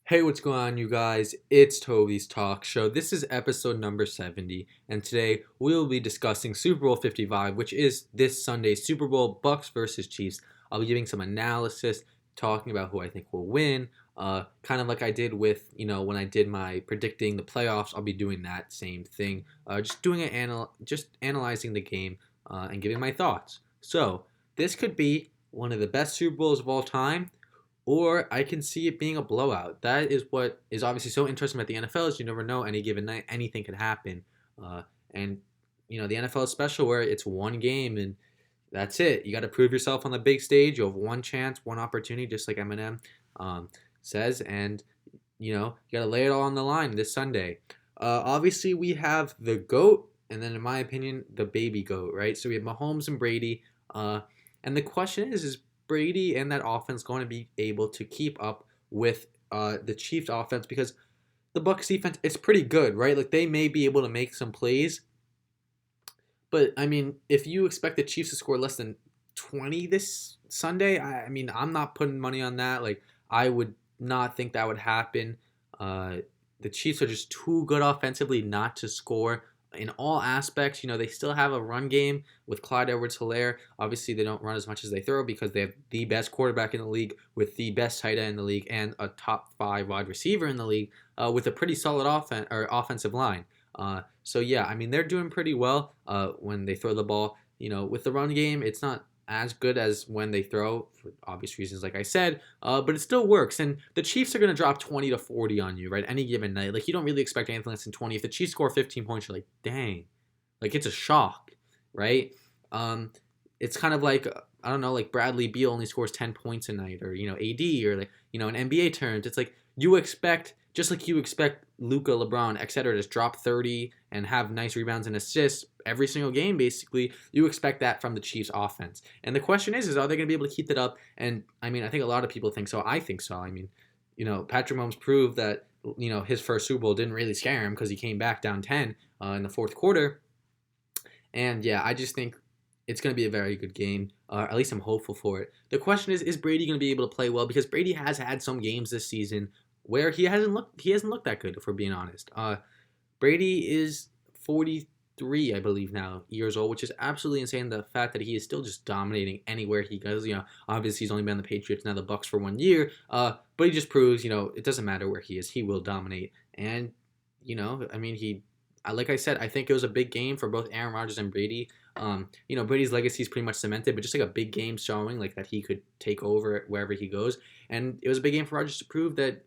Hey, what's going on, you guys? It's Tobey's Talk Show. This is episode number 70, and today we'll be discussing Super Bowl 55, which is this Sunday's Super Bowl, Bucs versus Chiefs. I'll be giving some analysis, talking about who I think will win, kind of like I did with, when I did my predicting the playoffs. I'll be doing that same thing, just doing just analyzing the game, and giving my thoughts. So this could be one of the best Super Bowls of all time, or I can see it being a blowout. That is what is obviously so interesting about the NFL is you never know, any given night anything could happen. And the NFL is special where it's one game and that's it. You got to prove yourself on the big stage. You have one chance, one opportunity, just like Eminem says, and you got to lay it all on the line this Sunday. Obviously, we have the GOAT, and then in my opinion, the baby GOAT, right? So we have Mahomes and Brady. And the question is Brady and that offense going to be able to keep up with the Chiefs offense? Because the Bucs defense, it's pretty good, right? Like they may be able to make some plays, but I mean, if you expect the Chiefs to score less than 20 this Sunday, I'm not putting money on that. Like I would not think that would happen. The Chiefs are just too good offensively not to score in all aspects. They still have a run game with Clyde Edwards-Helaire. Obviously, they don't run as much as they throw because they have the best quarterback in the league with the best tight end in the league and a top 5 wide receiver in the league with a pretty solid offensive line. So yeah, they're doing pretty well when they throw the ball. With the run game, it's not as good as when they throw, for obvious reasons, like I said, but it still works. And the Chiefs are going to drop 20 to 40 on you, right, any given night. Like, you don't really expect anything less than 20. If the Chiefs score 15 points, you're like, dang. Like, it's a shock, right? It's kind of like, I don't know, like Bradley Beal only scores 10 points a night, or, AD, or, like, in NBA terms, it's like you expect, just like you expect Luka, LeBron, etc. to just drop 30 and have nice rebounds and assists every single game, basically. You expect that from the Chiefs offense. And the question is are they going to be able to keep that up? And, I think a lot of people think so. I think so. Patrick Mahomes proved that, his first Super Bowl didn't really scare him because he came back down 10 in the fourth quarter. And, yeah, I just think it's going to be a very good game. At least I'm hopeful for it. The question is Brady going to be able to play well? Because Brady has had some games this season where he hasn't looked that good, if we're being honest. Brady is 43, I believe now, years old, which is absolutely insane. The fact that he is still just dominating anywhere he goes. Obviously he's only been on the Patriots, now the Bucs for 1 year. But he just proves, it doesn't matter where he is, he will dominate. And like I said, I think it was a big game for both Aaron Rodgers and Brady. Brady's legacy is pretty much cemented, but just like a big game showing like that he could take over wherever he goes. And it was a big game for Rodgers to prove that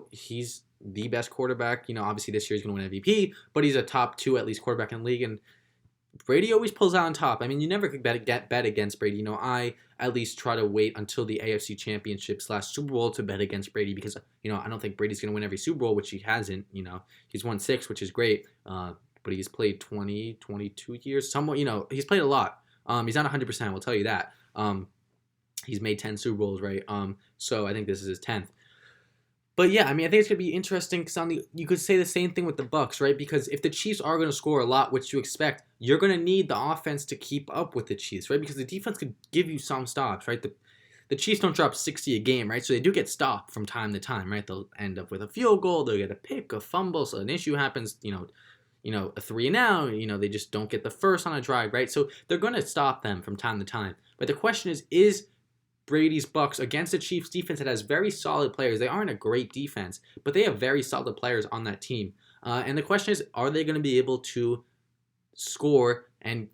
he's the best quarterback. Obviously this year he's going to win MVP, but he's a top 2 at least quarterback in the league. And Brady always pulls out on top. You never could bet against Brady. I at least try to wait until the AFC Championship / Super Bowl to bet against Brady because, I don't think Brady's going to win every Super Bowl, which he hasn't. He's won 6, which is great. But he's played 20, 22 years. Somewhat, he's played a lot. He's not 100%, we'll tell you that. He's made 10 Super Bowls, right? So I think this is his 10th. But yeah, I think it's going to be interesting because you could say the same thing with the Bucs, right? Because if the Chiefs are going to score a lot, which you expect, you're going to need the offense to keep up with the Chiefs, right? Because the defense could give you some stops, right? The Chiefs don't drop 60 a game, right? So they do get stopped from time to time, right? They'll end up with a field goal, they'll get a pick, a fumble, so an issue happens, a 3 and out, they just don't get the first on a drive, right? So they're going to stop them from time to time. But the question is Brady's Bucs against the Chiefs defense that has very solid players? They aren't a great defense, but they have very solid players on that team. And the question is, are they going to be able to score and,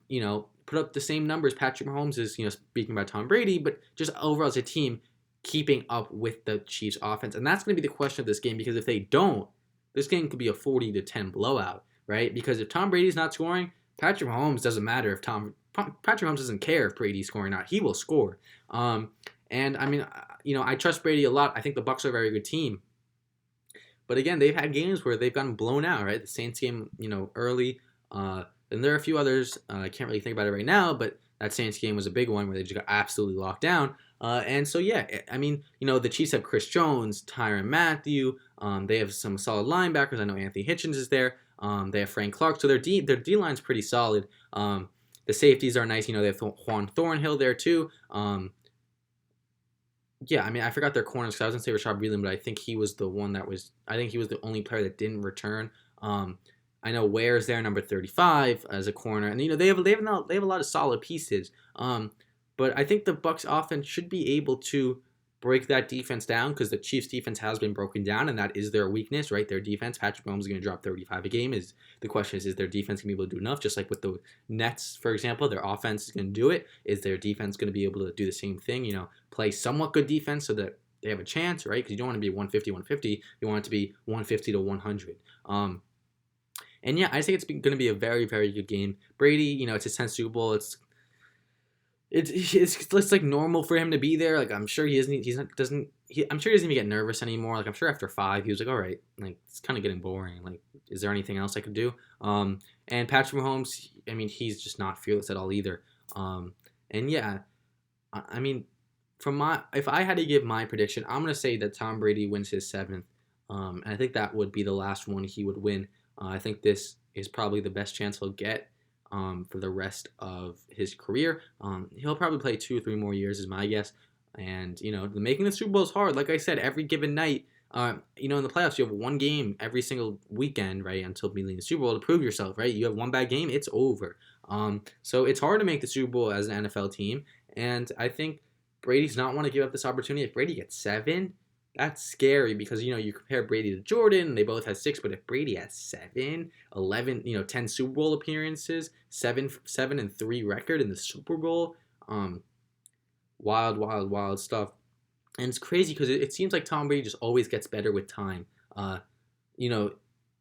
put up the same numbers Patrick Mahomes is, speaking about Tom Brady, but just overall as a team keeping up with the Chiefs offense? And that's going to be the question of this game, because if they don't, this game could be a 40-10 blowout, right? Because if Tom Brady's not scoring, Patrick Mahomes doesn't matter if Patrick Mahomes doesn't care if Brady's scoring or not. He will score. I trust Brady a lot. I think the Bucs are a very good team. But again, they've had games where they've gotten blown out, right? The Saints game, early. And there are a few others. I can't really think about it right now, but that Saints game was a big one where they just got absolutely locked down. And so, yeah, the Chiefs have Chris Jones, Tyrann Mathieu. They have some solid linebackers. I know Anthony Hitchens is there. They have Frank Clark. So their D-line's pretty solid. The safeties are nice. They have Juan Thornhill there too. Yeah, I mean, I forgot their corners because I was gonna say Rashad Breeland, but I think he was the one that was. I think he was the only player that didn't return. Um, I know Ware's there, number 35, as a corner, and they have a lot of solid pieces. But I think the Bucs offense should be able to break that defense down because the Chiefs defense has been broken down, and that is their weakness, right? Their defense. Patrick Mahomes is going to drop 35 a game. Is the question is their defense going to be able to do enough? Just like with the Nets, for example, their offense is going to do it. Is their defense going to be able to do the same thing? Play somewhat good defense so that they have a chance, right? Because you don't want to be 150, 150. You want it to be 150 to 100. And yeah, I think it's going to be a very, very good game. Brady, it's his 10th Super Bowl. It's like normal for him to be there. Like I'm sure he isn't. I'm sure he doesn't even get nervous anymore. Like I'm sure after 5, he was like, all right, like it's kind of getting boring. Like, is there anything else I could do? And Patrick Mahomes, I mean, he's just not fearless at all either. And yeah, I mean, if I had to give my prediction, I'm gonna say that Tom Brady wins his 7th. And I think that would be the last one he would win. I think this is probably the best chance he'll get for the rest of his career. He'll probably play 2 or 3 more years, is my guess. And making the Super Bowl is hard. Like I said, every given night, in the playoffs, you have one game every single weekend, right, until being the Super Bowl to prove yourself, right? You have one bad game, it's over. So it's hard to make the Super Bowl as an NFL team, and I think Brady's not want to give up this opportunity. If Brady gets 7, that's scary because you compare Brady to Jordan, they both had 6, but if Brady has 7, 11, 10 Super Bowl appearances, 7-3 record in the Super Bowl, wild, wild, wild stuff. And it's crazy because it seems like Tom Brady just always gets better with time. You know,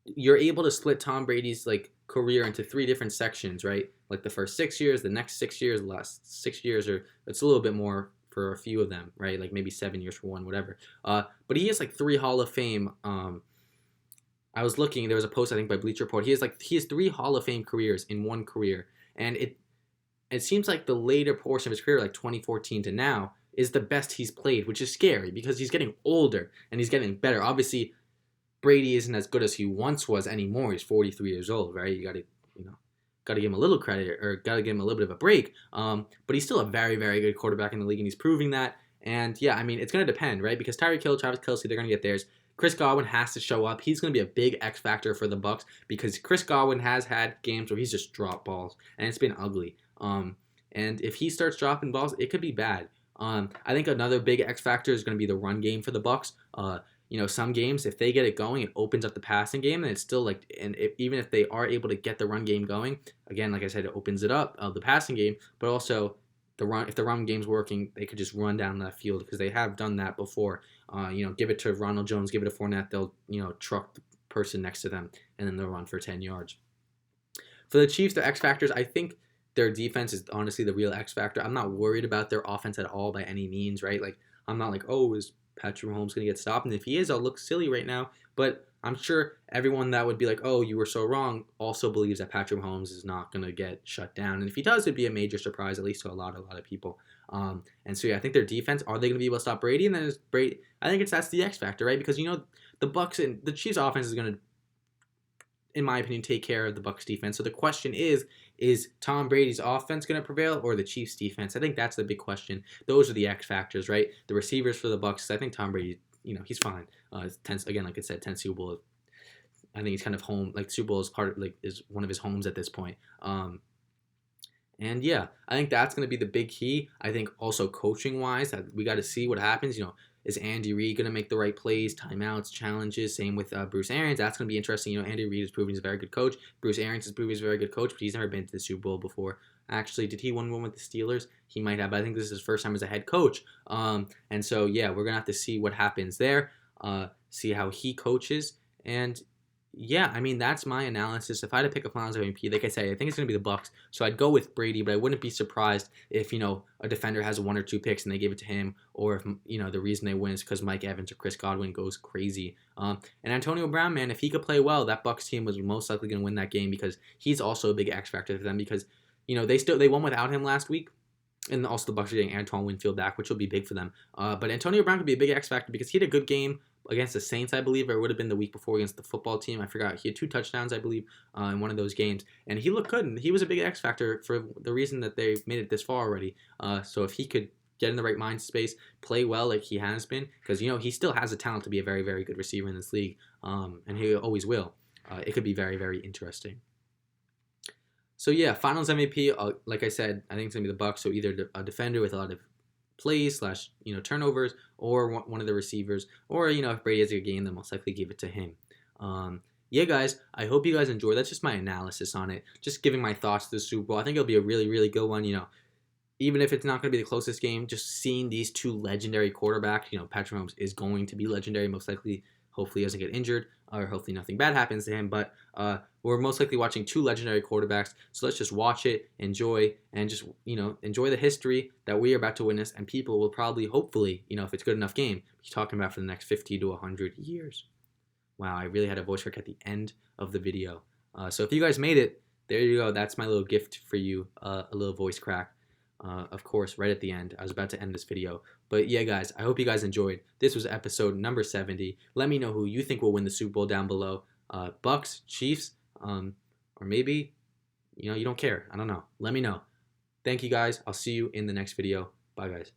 you're able to split Tom Brady's like career into 3 different sections, right? Like the first 6 years, the next 6 years, the last 6 years, or it's a little bit more for a few of them, right? Like maybe 7 years for one, whatever. But he has like 3 Hall of Fame. I was looking. There was a post I think by Bleacher Report. He has 3 Hall of Fame careers in one career, and it seems like the later portion of his career, like 2014 to now, is the best he's played, which is scary because he's getting older and he's getting better. Obviously, Brady isn't as good as he once was anymore. He's 43 years old, right? You got to, got to give him a little credit or got to give him a little bit of a break. But he's still a very, very good quarterback in the league, and he's proving that. And yeah, I mean, it's going to depend, right? Because Tyreek Hill, Travis Kelce, they're going to get theirs. Chris Godwin has to show up. He's going to be a big X factor for the Bucs because Chris Godwin has had games where he's just dropped balls, and it's been ugly. And if he starts dropping balls, it could be bad. I think another big X factor is going to be the run game for the Bucs. Some games, if they get it going, it opens up the passing game, and it's still like, even if they are able to get the run game going, again, like I said, it opens it up, the passing game, but also if the run game's working, they could just run down that field because they have done that before. Give it to Ronald Jones, give it to Fournette, they'll, truck the person next to them, and then they'll run for 10 yards. For the Chiefs, the X factors, I think their defense is honestly the real X factor. I'm not worried about their offense at all by any means, right? Like, I'm not like, oh, is Patrick Mahomes going to get stopped? And if he is, I'll look silly right now. But I'm sure everyone that would be like, oh, you were so wrong, also believes that Patrick Mahomes is not going to get shut down. And if he does, it'd be a major surprise, at least to a lot of people. And so, yeah, I think their defense, are they going to be able to stop Brady? And then Brady, I think that's the X factor, right? Because, the Bucs and the Chiefs offense is going to, in my opinion, take care of the Bucs defense. So the question is Tom Brady's offense going to prevail or the Chiefs defense? I think that's the big question. Those are the X factors, right? The receivers for the Bucs. I think Tom Brady, he's fine. 10, again, like I said, 10 Super Bowl. I think he's kind of home. Like Super Bowl is is one of his homes at this point. And yeah, I think that's going to be the big key. I think also coaching wise, we got to see what happens. Is Andy Reid going to make the right plays, timeouts, challenges? Same with Bruce Arians. That's going to be interesting. Andy Reid is proving he's a very good coach. Bruce Arians is proving he's a very good coach, but he's never been to the Super Bowl before. Actually, did he win one with the Steelers? He might have, but I think this is his first time as a head coach. And so, yeah, we're going to have to see what happens there, see how he coaches. And yeah, I mean, that's my analysis. If I had to pick a Finals MVP, like I say, I think it's going to be the Bucs. So I'd go with Brady, but I wouldn't be surprised if, a defender has 1 or 2 picks and they give it to him, or if, the reason they win is because Mike Evans or Chris Godwin goes crazy. And Antonio Brown, man, if he could play well, that Bucs team was most likely going to win that game because he's also a big X factor for them because, they won without him last week. And also the Bucs are getting Antoine Winfield back, which will be big for them. But Antonio Brown could be a big X factor because he had a good game against the Saints, I believe, or it would have been the week before against the football team. I forgot. He had 2 touchdowns, I believe, in one of those games. And he looked good, and he was a big X factor for the reason that they made it this far already. So if he could get in the right mind space, play well like he has been, because he still has the talent to be a very, very good receiver in this league, and he always will. It could be very, very interesting. So yeah, Finals MVP. Like I said, I think it's gonna be the Bucs. So either a defender with a lot of plays slash turnovers, or one of the receivers, or if Brady has a good game, then most likely give it to him. Yeah, guys, I hope you guys enjoy. That's just my analysis on it. Just giving my thoughts to the Super Bowl. I think it'll be a really, really good one. Even if it's not going to be the closest game, just seeing these two legendary quarterbacks. Patrick Mahomes is going to be legendary, most likely. Hopefully, he doesn't get injured, or hopefully nothing bad happens to him. But we're most likely watching two legendary quarterbacks. So let's just watch it, enjoy, and just enjoy the history that we are about to witness. And people will probably, hopefully, if it's a good enough game, be talking about for the next 50 to 100 years. Wow, I really had a voice crack at the end of the video. So if you guys made it, there you go. That's my little gift for you, a little voice crack. Of course, right at the end. I was about to end this video. But yeah, guys, I hope you guys enjoyed. This was episode number 70. Let me know who you think will win the Super Bowl down below. Bucs, Chiefs, or maybe, you don't care. I don't know. Let me know. Thank you, guys. I'll see you in the next video. Bye, guys.